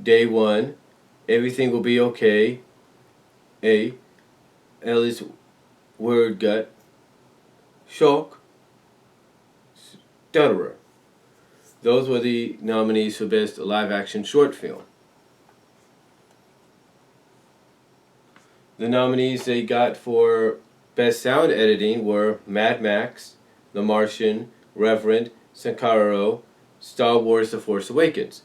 Day One, Everything Will Be Okay, A. Ellie's Word Gut, Shock, Stutterer. Those were the nominees for Best Live Action Short Film. The nominees they got for Best Sound Editing were Mad Max, The Martian, Reverend, Sicario, Star Wars The Force Awakens.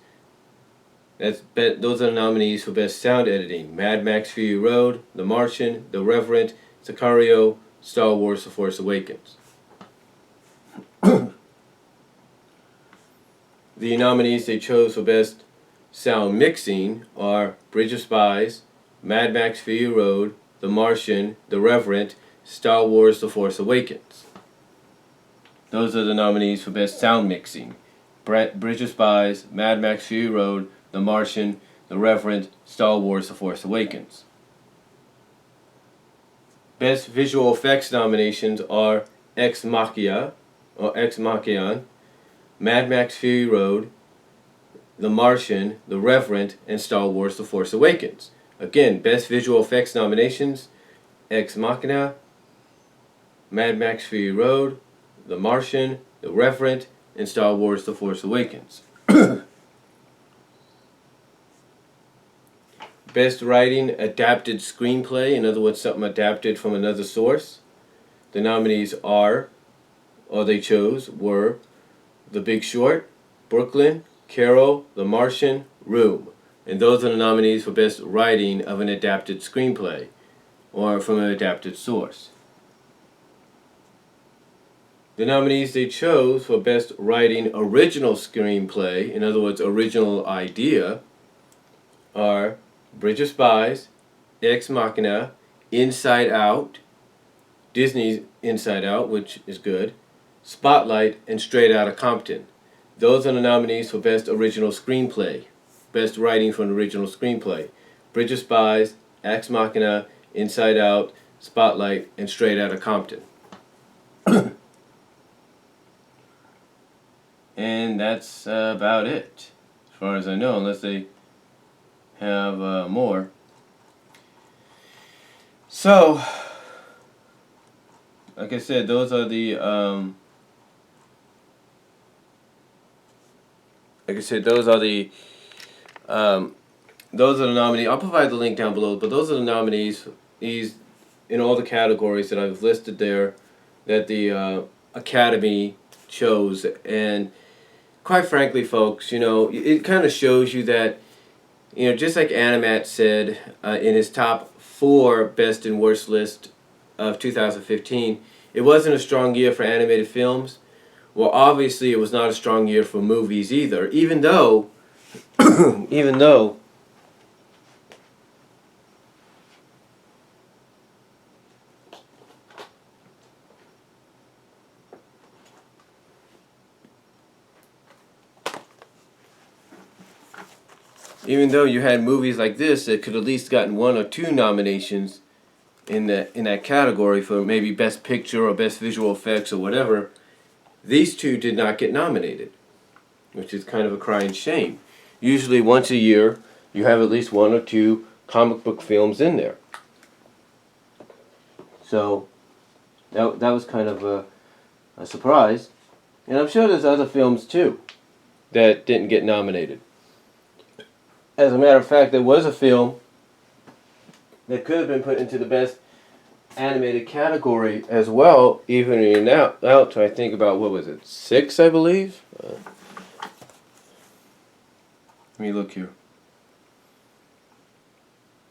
Those are the nominees for Best Sound Editing. Mad Max Fury Road, The Martian, The Reverend, Sicario, Star Wars The Force Awakens. The nominees they chose for Best Sound Mixing are Bridge of Spies, Mad Max Fury Road, The Martian, The Reverend, Star Wars The Force Awakens. Those are the nominees for Best Sound Mixing. Bridge of Spies, Mad Max Fury Road, The Martian, The Reverend, Star Wars The Force Awakens. Best Visual Effects nominations are Ex Machina, Mad Max Fury Road, The Martian, The Reverend, and Star Wars The Force Awakens. Again, Best Visual Effects nominations, Ex Machina, Mad Max Fury Road, The Martian, The Reverend, and Star Wars The Force Awakens. Best Writing Adapted Screenplay, in other words, something adapted from another source. The nominees were The Big Short, Brooklyn, Carol, The Martian, Room. And those are the nominees for Best Writing of an Adapted Screenplay, or from an adapted source. The nominees they chose for Best Writing Original Screenplay, in other words, original idea, are Bridge of Spies, Ex Machina, Inside Out, Disney's Inside Out, which is good, Spotlight, and Straight Outta Compton. Those are the nominees for Best Original Screenplay, Best Writing for an Original Screenplay. Bridge of Spies, Ex Machina, Inside Out, Spotlight, and Straight Outta Compton. And that's about it, as far as I know, unless they have more. So, like I said, those are the nominees. I'll provide the link down below, but those are the nominees in all the categories that I've listed there that the Academy chose. And quite frankly, folks, it kind of shows you that, just like Animat said in his top 4 best and worst list of 2015, it wasn't a strong year for animated films. Well, obviously, it was not a strong year for movies either, even though you had movies like this that could at least gotten 1 or 2 nominations in that category for maybe Best Picture or Best Visual Effects or whatever, these 2 did not get nominated, which is kind of a crying shame. Usually once a year, you have at least 1 or 2 comic book films in there. So that was kind of a surprise. And I'm sure there's other films too that didn't get nominated. As a matter of fact, there was a film that could have been put into the Best Animated category as well, evening out to, I think, about, 6, I believe? Let me look here.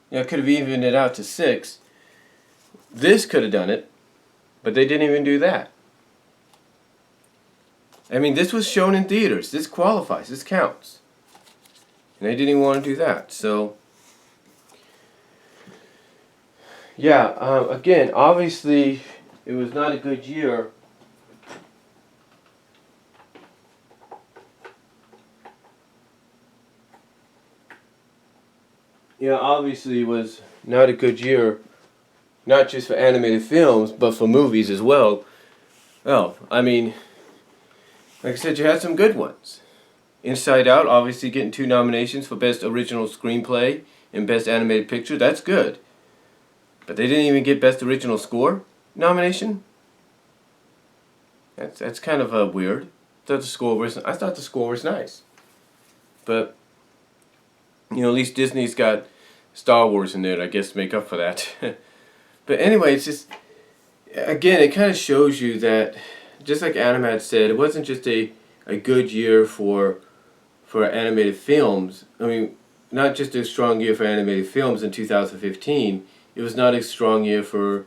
Yeah, it could have evened it out to 6. This could have done it, but they didn't even do that. I mean, this was shown in theaters. This qualifies. This counts. And they didn't even want to do that. So, yeah, again, obviously, it was not a good year. Obviously, it was not a good year, not just for animated films, but for movies as well. Well, I mean, like I said, you had some good ones. Inside Out, obviously getting 2 nominations for Best Original Screenplay and Best Animated Picture. That's good. But they didn't even get Best Original Score nomination? That's kind of weird. I thought the score was nice. But, you know, at least Disney's got Star Wars in there, I guess, to make up for that. But anyway, it's just, again, it kind of shows you that, just like Adam had said, it wasn't just a good year for animated films. I mean, not just a strong year for animated films in 2015. It was not a strong year for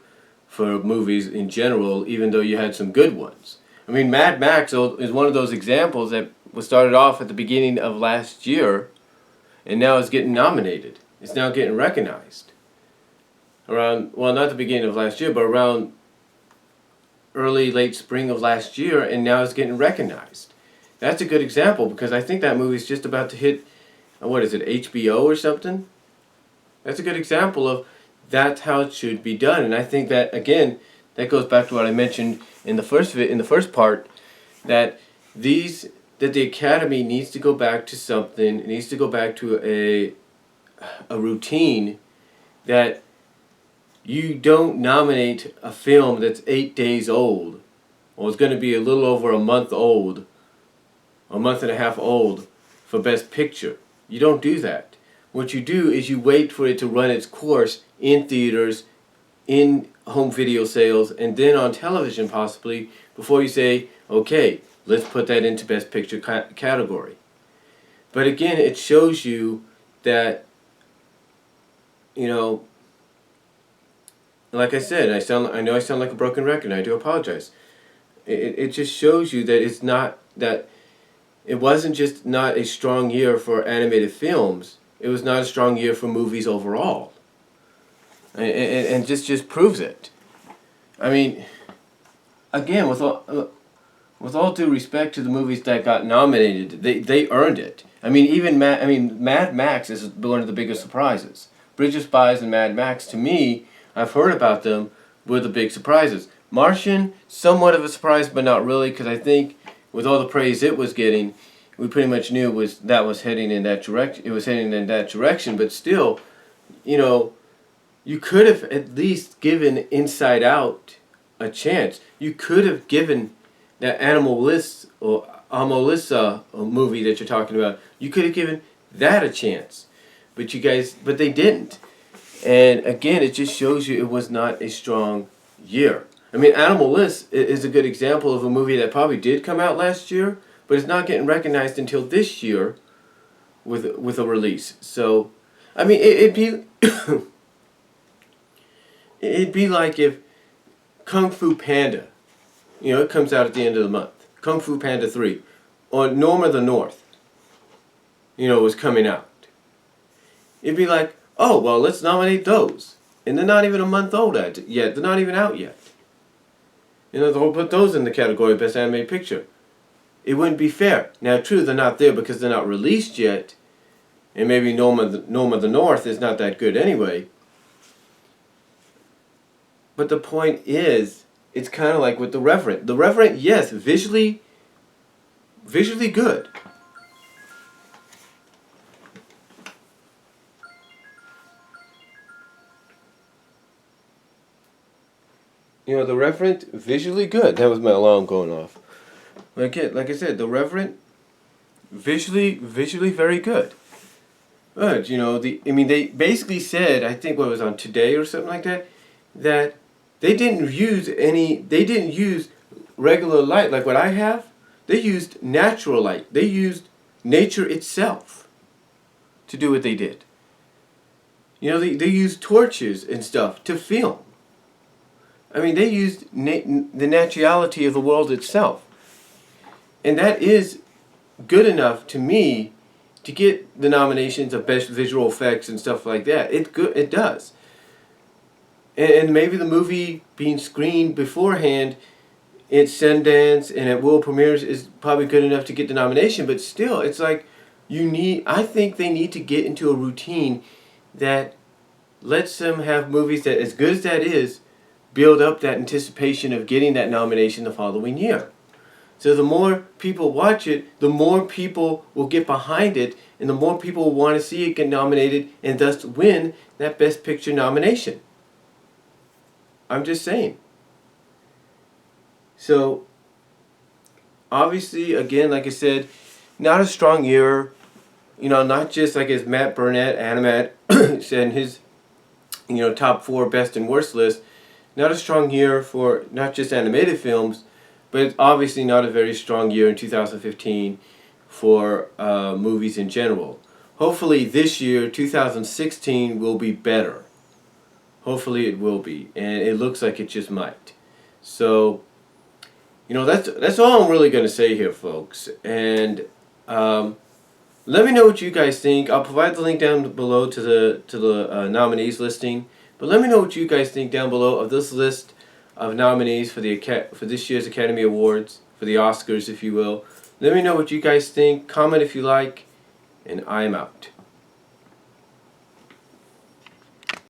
movies in general, even though you had some good ones. I mean, Mad Max is one of those examples that was started off at the beginning of last year, and now is getting nominated. It's now getting recognized. Around, well, not the beginning of last year, but around late spring of last year, and now it's getting recognized. That's a good example, because I think that movie's just about to hit, what is it, HBO or something? That's a good example of that's how it should be done. And I think that, again, that goes back to what I mentioned in the first part, that the Academy needs to go back to something. It needs to go back to a routine that you don't nominate a film that's 8 days old, or it's going to be a little over a month old, a month and a half old, for Best Picture. You don't do that. What you do is you wait for it to run its course in theaters, in home video sales, and then on television possibly, before you say, okay, let's put that into Best Picture category. But again, it shows you that, you know, like I said, I know I sound like a broken record, and I do apologize. It just shows you that it's not that it wasn't just not a strong year for animated films. It was not a strong year for movies overall. And just proves it. I mean, again, with all due respect to the movies that got nominated, they earned it. I mean, Mad Max is one of the biggest surprises. Bridge of Spies and Mad Max, to me, I've heard about them, were the big surprises. Martian, somewhat of a surprise, but not really, because I think with all the praise it was getting, we pretty much knew that was heading in that direction. It was heading in that direction, but still, you know, you could have at least given Inside Out a chance. You could have given that Anomalisa movie that you're talking about. You could have given that a chance, but they didn't. And again, it just shows you it was not a strong year. I mean, Anomalisa is a good example of a movie that probably did come out last year, but it's not getting recognized until this year with a release. So, I mean, it'd be like if Kung Fu Panda, you know, it comes out at the end of the month. Kung Fu Panda 3, or Norm of the North, you know, was coming out. It'd be like, oh, well, let's nominate those. And they're not even a month old yet. They're not even out yet. You know, they'll put those in the category of Best Animated Picture. It wouldn't be fair. Now, true, they're not there because they're not released yet, and maybe Norm of the North is not that good anyway. But the point is, it's kind of like with The Revenant. The Revenant, yes, visually good. You know, The Revenant, visually good. That was my alarm going off. Like I said, The Revenant, visually very good. But, you know, they basically said, I think what was on Today or something like that, that they didn't use regular light like what I have. They used natural light. They used nature itself to do what they did. You know, they used torches and stuff to film. I mean, they used the naturality of the world itself. And that is good enough to me to get the nominations of Best Visual Effects and stuff like that. It does. And maybe the movie being screened beforehand at Sundance and at world premieres is probably good enough to get the nomination, but still, it's like I think they need to get into a routine that lets them have movies that, as good as that is, build up that anticipation of getting that nomination the following year. So the more people watch it, the more people will get behind it, and the more people will want to see it get nominated and thus win that Best Picture nomination. I'm just saying. So, obviously, again, like I said, not a strong year. Not just like as Matt Burnett, Animat, said in his, top 4 best and worst list. Not a strong year for not just animated films, but it's obviously not a very strong year in 2015 for movies in general. Hopefully this year, 2016, will be better. Hopefully it will be, and it looks like it just might. So, that's all I'm really going to say here, folks. And let me know what you guys think. I'll provide the link down below to the nominees listing. But let me know what you guys think down below of this list of nominees for this year's Academy Awards, for the Oscars, if you will. Let me know what you guys think. Comment if you like, and I'm out.